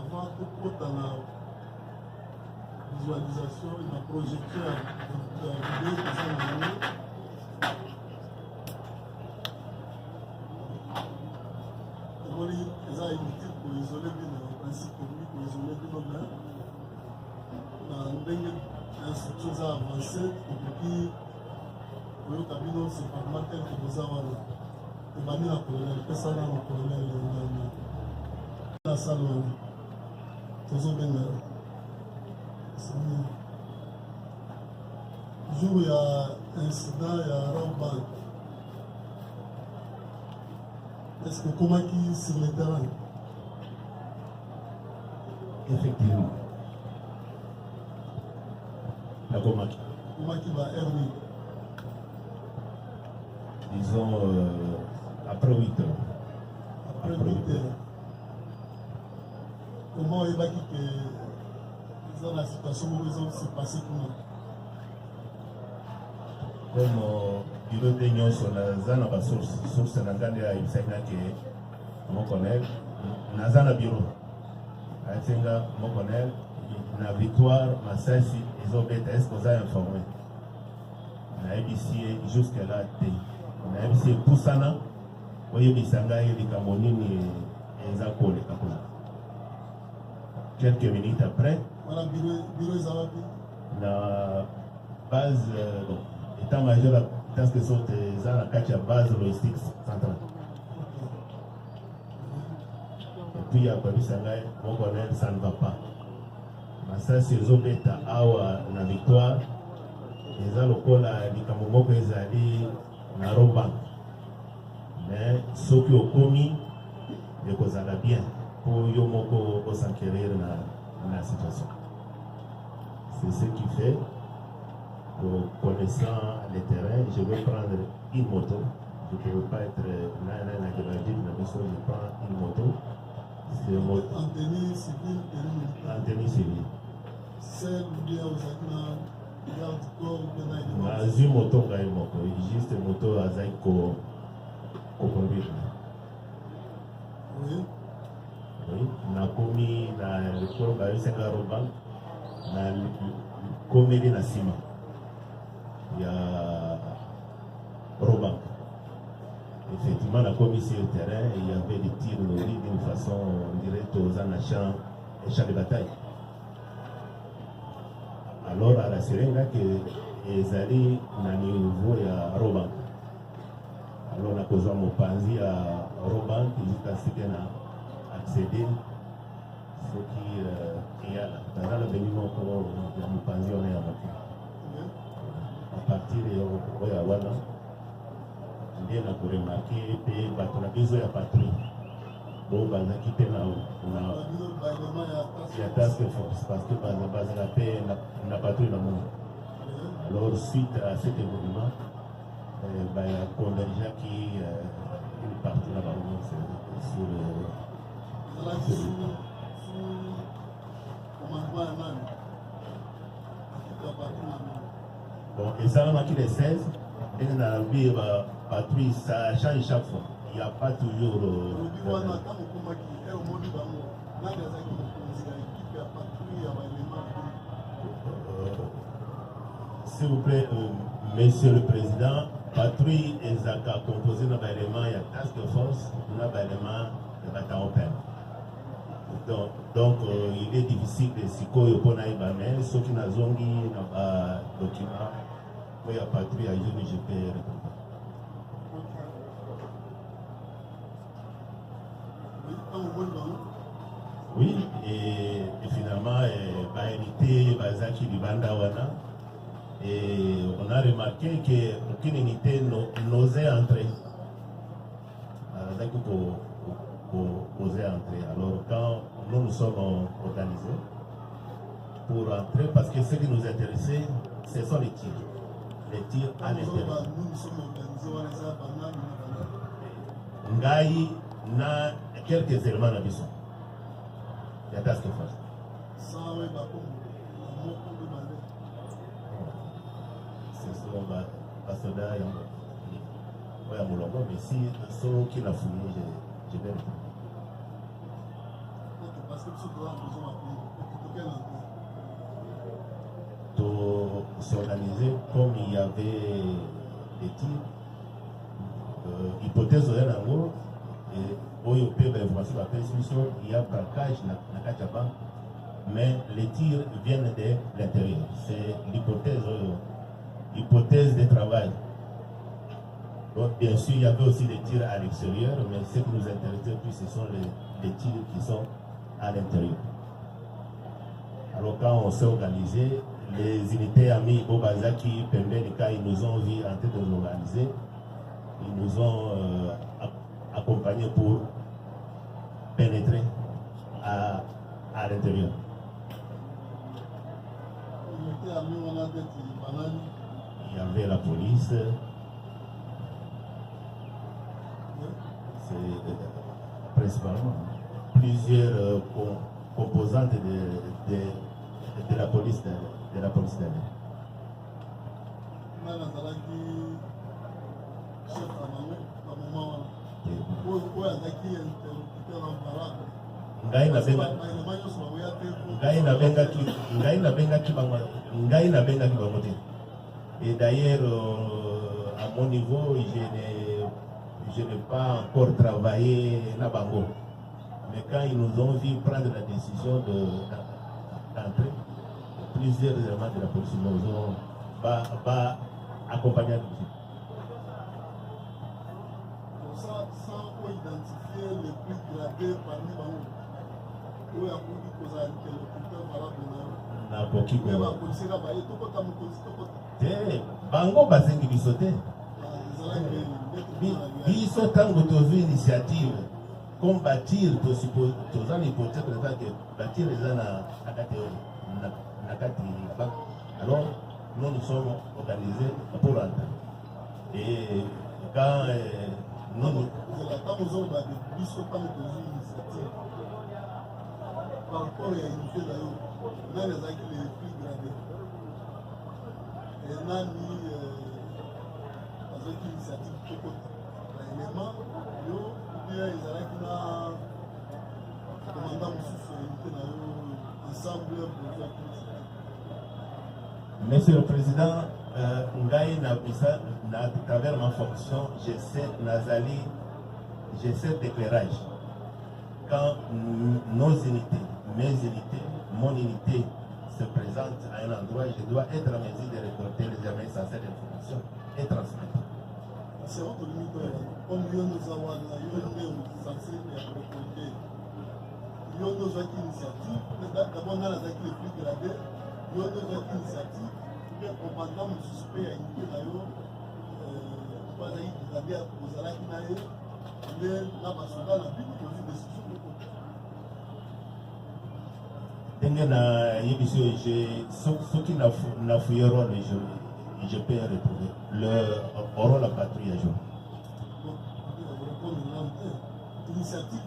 avant toute la visualisation et la projection de la vidéo que ça m'a donné. Ils ont inutile pour isoler bien le principe public, pour isoler bien le même. Dans une institution avancée, depuis le cabinet, c'est pas mal tel que vous avez. Et bien, la colonel, que ça dans le colonel, la salle, toujours bien. Le jour où il y a un incident, il y a un round. Est-ce que comment qui sur le terrain? Effectivement. La Komaki. Comment qui va errer? Disons après 8 heures. Après 8 heures. Comment il va quitter dans la situation où ils ont s'est passé comment? Comme bureau de l'Union sur la zone à source nangande ya ibisanga ke mon collègue nazana bureau atenga mon collègue na victoire Masasi ils ont été exposés informés na ABC jusque là na ABC pusana oyo bisanga ye likamoni ni eza koleka kuna quelques minutes après voilà bureau zawapi na base état-major parce que sont la carte à base logistique centrale. Et puis après mon colonel, ça ne va pas. Mais ça c'est Zobeta Awa la victoire. Les alocaux là, les Kamomo que les alliés na Roban. Mais ceux qui ont commis, les causes à la bien pour Yomoko s'enquérir dans la situation. C'est ce qui fait. Connaissant les terrains, je vais prendre une moto. Je ne peux pas être je prends une moto. C'est une moto. En tenue civile et en tenue civile. Celle ou bien aux actions, garde corps ou bien dans une moto, juste une moto à Zaïko conduire. Oui. Oui, on a commis le corps de Saint-Garoban, on a commis la ciment. Il y a Roban. Effectivement, la commission au terrain, il y avait des tirs nourris d'une façon directe aux champs et champs de bataille. Alors, à la Sérénga, ils allaient à niveau à Roban. Alors, on a posé mon panzi à Roban, jusqu'à ce qu'on a accédé. Ce qui est dans l'avenir, mon panzi, on est à Maki. À partir de Oyawana, il y a remarqué que la besoin de patrouille. Bon, il y a task force parce que la paix n'a patrouille dans le monde. Alors, suite à cet événement, il y a un convergent qui est parti là-bas sur bon, et ça m'a marqué les 16, et dans la vie, patrouille, ça change chaque fois. Il n'y a pas toujours. S'il vous plaît, Monsieur le Président, patrouille et Zaka composé dans l'élément, il y a task force, dans l'élément de bataillon père. Donc, il est difficile de s'y mais ceux qui n'ont pas de document, il y a patrouille à UNGP. Oui, et finalement, unité Bazaki Libanda Wana, et on a remarqué qu'aucune unité n'osait entrer. Oser entrer. Alors quand nous sommes organisés pour entrer, parce que ce qui nous intéressait, ce sont les tirs. Les tirs à l'intérieur. Nous sommes organisés, Ngaï n'a quelques éléments d'ambition. Il y a task force. C'est ce qu'on va passer derrière. Mais si ceux qui l'ont fouillé, je vais répondre. Parce s'organiser comme il y avait des tirs. Hypothèse de l'ango, et au IP, il y a braquage dans la banque, mais les tirs viennent de l'intérieur. C'est l'hypothèse de travail. Donc, bien sûr, il y avait aussi des tirs à l'extérieur, mais ce qui nous intéressait plus, ce sont les tirs qui sont à l'intérieur. Alors, quand on s'est organisé, les unités amis au Bazaki, Pembenika, ils nous ont vu en train de nous organiser. Ils nous ont accompagnés pour pénétrer à l'intérieur. Il y avait la police. C'est principalement plusieurs composantes de la police d'Alger. Ngai nabengaki bango te. Et d'ailleurs, à mon niveau, je n'ai pas encore travaillé na bango. Mais quand ils nous ont vu prendre la décision d'entrer, plusieurs éléments de la police nous ont accompagnés. Sans identifier les plus gradés parmi eux, où il y a beaucoup de choses à dire. Bango basengi bisote. Biso tango tozu initiative comme bâtir tozana hypothèse que bâtir les ana nakati. Alors nous sommes organisés pour entrer. Et quand nous par rapport à l'unité d'ailleurs, on a les acquis les plus gradés. Et on a mis dans une initiative de côté. L'élément, il y a les acquis qui ont commandant l'unité d'ailleurs ensemble pour faire tout. Monsieur le Président, à travers ma fonction, j'essaie d'éclairage. Quand nos unités, mes unités, mon unité se présente à un endroit, je dois être en mesure de récolter les éléments essentiels d'information et transmettre. C'est votre limite. Comme nous avons censé récolter, nous avons une initiative. D'abord, on a les acquis les plus gradés. Nous avons une initiative. Le commandant me suspect à une unité d'ailleurs. Pas d'ailleurs, aux Alakinaï, la Basoda, la Bible, qui ont une décision. Ceux qui n'a fouillé le rôle, je peux retrouver le rôle la patrouille à jour. L'initiative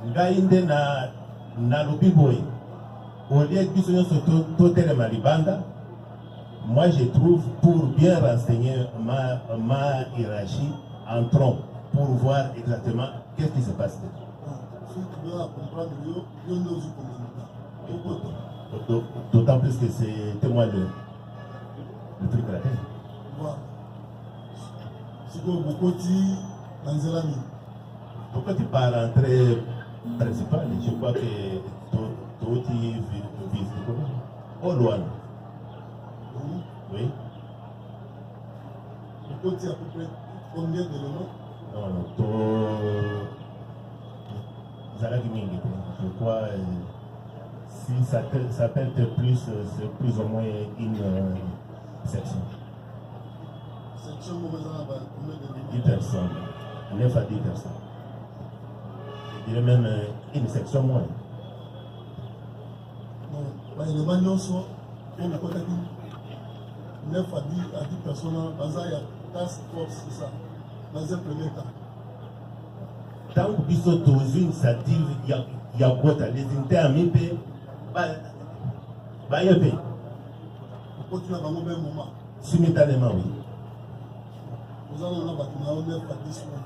est na lobiboy. Au lieu de se malibanda, moi je trouve pour bien renseigner ma hiérarchie en tronc pour voir exactement qu'est-ce qui se passe. D'autant plus que c'est moi le plus gradé. C'est comme beaucoup dit dans les amis. Pourquoi tu parles l'entrée principale? Je crois que tout vise au loin. Oui. Pourquoi tu as à peu près combien d'éléments? Non, je crois si ça peut être plus, c'est plus ou moins une section. Section 10 personnes, 9 à 10 personnes. Je dirais même une section moins. Non, les manions sont 9 à 10 personnes dans un task force, c'est ça, dans un premier temps. Tant que vous êtes dans une initiative, il y a quoi les unités amies, bah, il y a paix. Vous continuez à un même moment. Simultanément, oui. Nous allons là, 9 à 10 mois.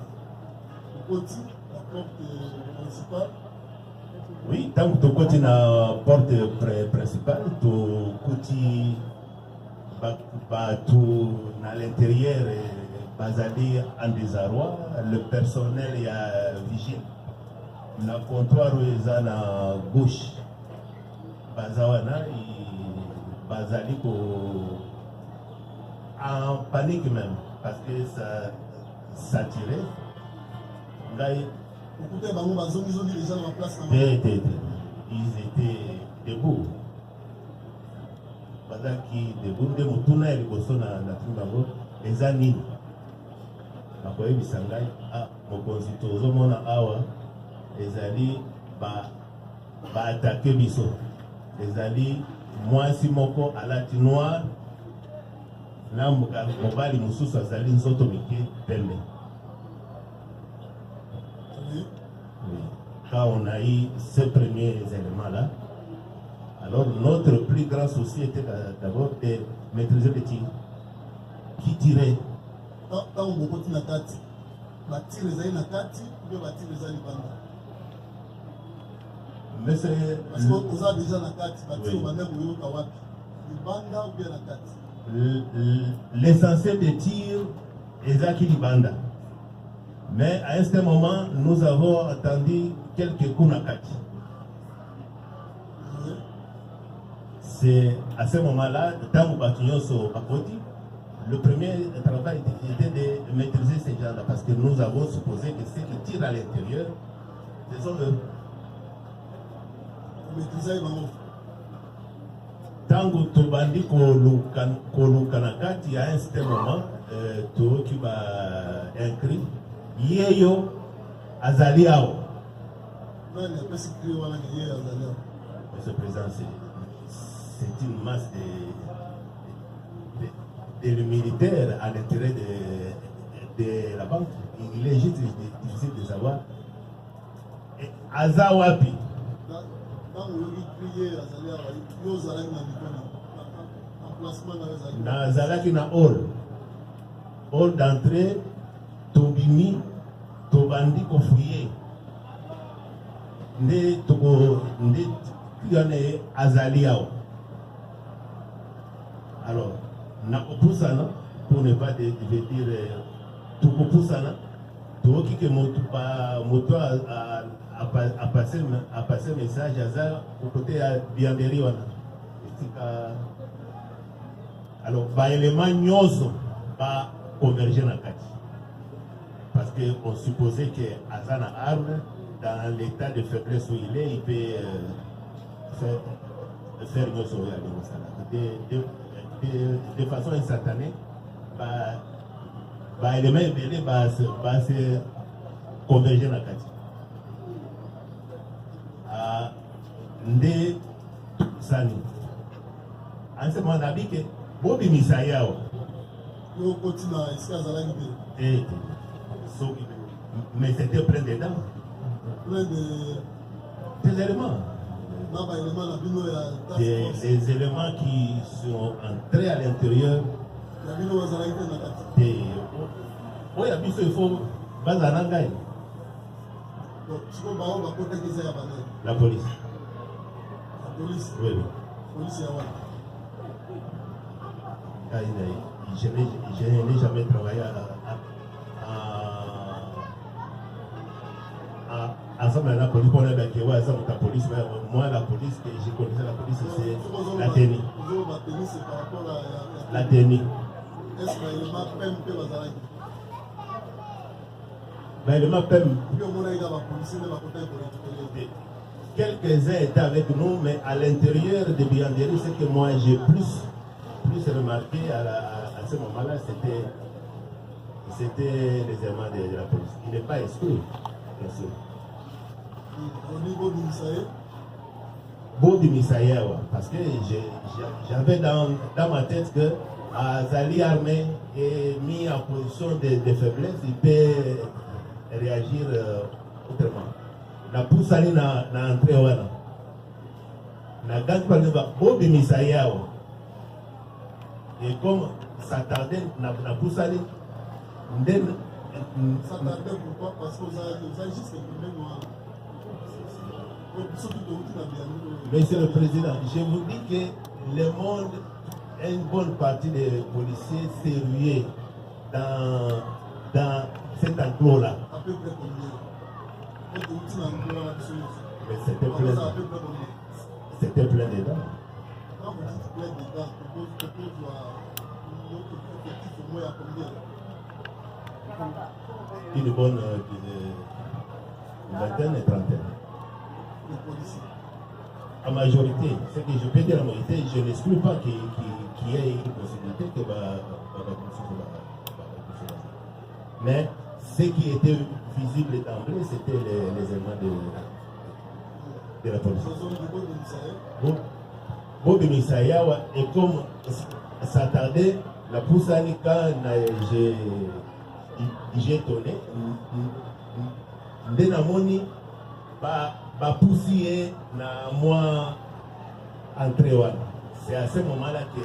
Vous continuez, porte principale. Oui, tant que tu côté la porte principale, tu côté tout à l'intérieur, basé en désarroi, le personnel y a vigile. Le comptoir est à la gauche. Bazawana, basali en panique même, parce que ça tirait. Ils étaient debout. Pendant qu'ils debout, de mutuna et le na Timbango, les années. Après, ils s'en gagnent. Ah, mon consultant, aux hommes awa, les alliés, attaquer Bisso. Les alliés, moi, si mon corps à la noire, là, mon bali, mon sous, ça s'allie, nous autres, pembe. Quand on a eu ces premiers éléments-là, alors notre plus grand souci était d'abord de maîtriser le tir. Qui tirait? Quand on continue la carte, on tire les aïe la carte, ou bien on tire les aïe banda. Mais c'est. Parce qu'on a déjà la carte, on tire au manège ou au kawapi. Le banda ou bien la carte. L'essentiel des tirs est Zaki Banda. Mais à un certain moment, nous avons attendu quelques coups à quatre. C'est à ce moment-là, dans le bâtiment sur Akoti, le premier travail était de maîtriser ces gens-là, parce que nous avons supposé que ceux qui tirent à l'intérieur, ce sont eux. Maîtriser tant que tu bandis Kolokanakati, à un certain moment, tu vas inscrire. Yeyo Azaliao. Monsieur le Président, c'est une masse de militaires à l'intérêt de la banque. Il est juste difficile de savoir. Azawapi. Nazalaki na hall d'entrée. Tobimi, Tobandi Kofouye, Nde Togo, Nde Tiane Azaliao. Alors, Nakopusana, pour ne pas dire Tokopusana, Toki que moto a passé message à ça, au côté à Bianderi. Alors, l'élément Nyoso va converger dans la carte. Parce qu'on supposait qu'Azana Arme, dans l'état de faiblesse où il est, il peut faire une chose de façon instantanée. L'élément ébélé va se converger dans la carte. Nde Sani. En ce moment, on a dit que Bobi Misayao. Mais c'était plein dedans. Des éléments. Des éléments qui sont entrés à l'intérieur. Oui, il faut. La police. Oui. Je n'ai jamais travaillé ensemble à la police. Moi, la police, que je connaissais la police, c'est la TENI. La TENI. Est-ce que l'élément PEM peut bazaraki? L'élément PEM. Quelques-uns étaient avec nous, mais à l'intérieur de Bianderi, c'est que moi j'ai plus remarqué à ce moment-là, c'était les éléments de la police. Il n'est pas exclu, bien sûr. Au niveau du Misaïe? Bobi Misaya, parce que j'avais dans ma tête que Azali armé est mis en position de faiblesse, il peut réagir autrement. La poussani na entrée wana. Na gante par exemple Bobi Misaya. Et comme ça tardait na poussani, Ça tardait pourquoi? Parce que vous avez juste exprimé moi. Monsieur le Président, je vous dis que le monde, une bonne partie des policiers s'est rué dans cet enclos-là. À peu près combien? Mais c'était plein. C'était plein dedans. Quand vous dites plein dedans, propose notre effectif au moins à combien? Une bonne vingtaine et trentaine. Les policiers. En majorité, ce que je peux dire en majorité, je n'exclus pas qu'il y ait une possibilité que mais ce qui était visible d'emblée, c'était les éléments de la police. Bon, et comme ça tardait, la poussani quand j'ai tourné, Ndenamoni va pousser na moi entrée. C'est à ce moment-là que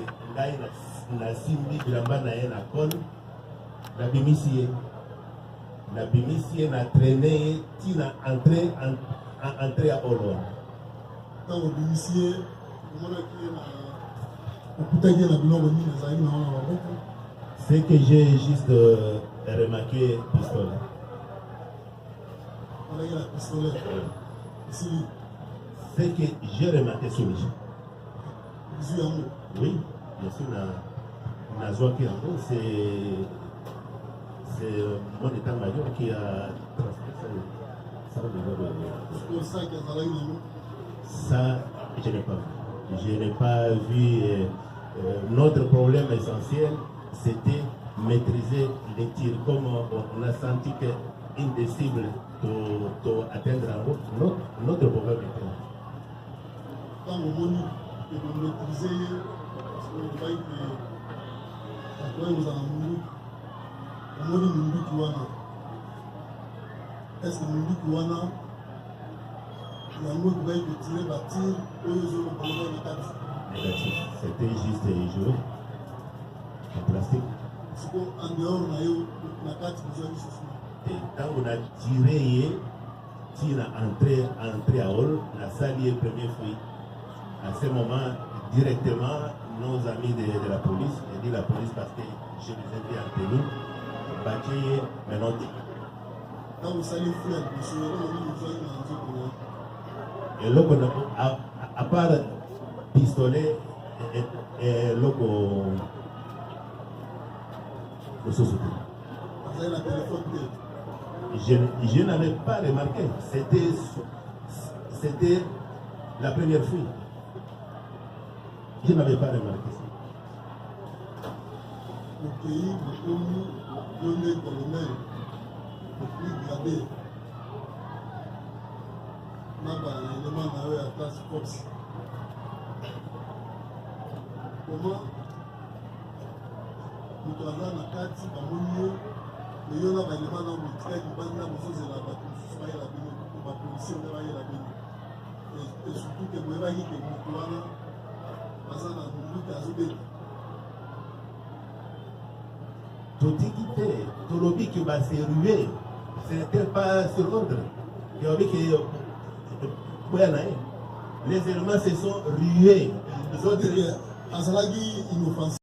na simbi bilamba na ye na kol na bimisie na traîné ti na entrée à Olo. Quand vous bimisie, vous m'avez dit ce que j'ai juste remarqué pistolet. Ce que j'ai remarqué sur lui. Oui, bien sûr, c'est mon état-major qui a transmis ça. Je n'ai pas vu. Je n'ai pas vu. Notre problème essentiel, c'était maîtriser les tirs. Comme on a senti qu'une des cibles pour atteindre notre problème était là. Quand vous maîtrisez, vous voyez que après vous avez est-ce que vous avez tirer la tire négatif. C'était juste joué en plastique. En dehors, et quand on a tiré, on a entré à Hall, la salle est premier fruit. À ce moment, directement, nos amis de la police, j'ai dit la police parce que je les ai dit en tenue, bâtir mes notes. Quand vous savez faire, et là, à part pistolet et loco de société. Je n'avais pas remarqué. C'était la première fuite. Je n'avais pas remarqué ça. Le pays, le colonel, le plus gradé, la task force. Comment nous travaillons dans la carte, mais il y a un élément dans le trait qui va dans le sens de la bataille, la policier, et surtout que vous voyez que vous pouvez passer dans le but à Zobé. Tout équipé, tout le qui va se ruer, ce n'était pas sur ordre. Il y avait que les éléments se sont rués. Les autres, Azalagi inoffensif.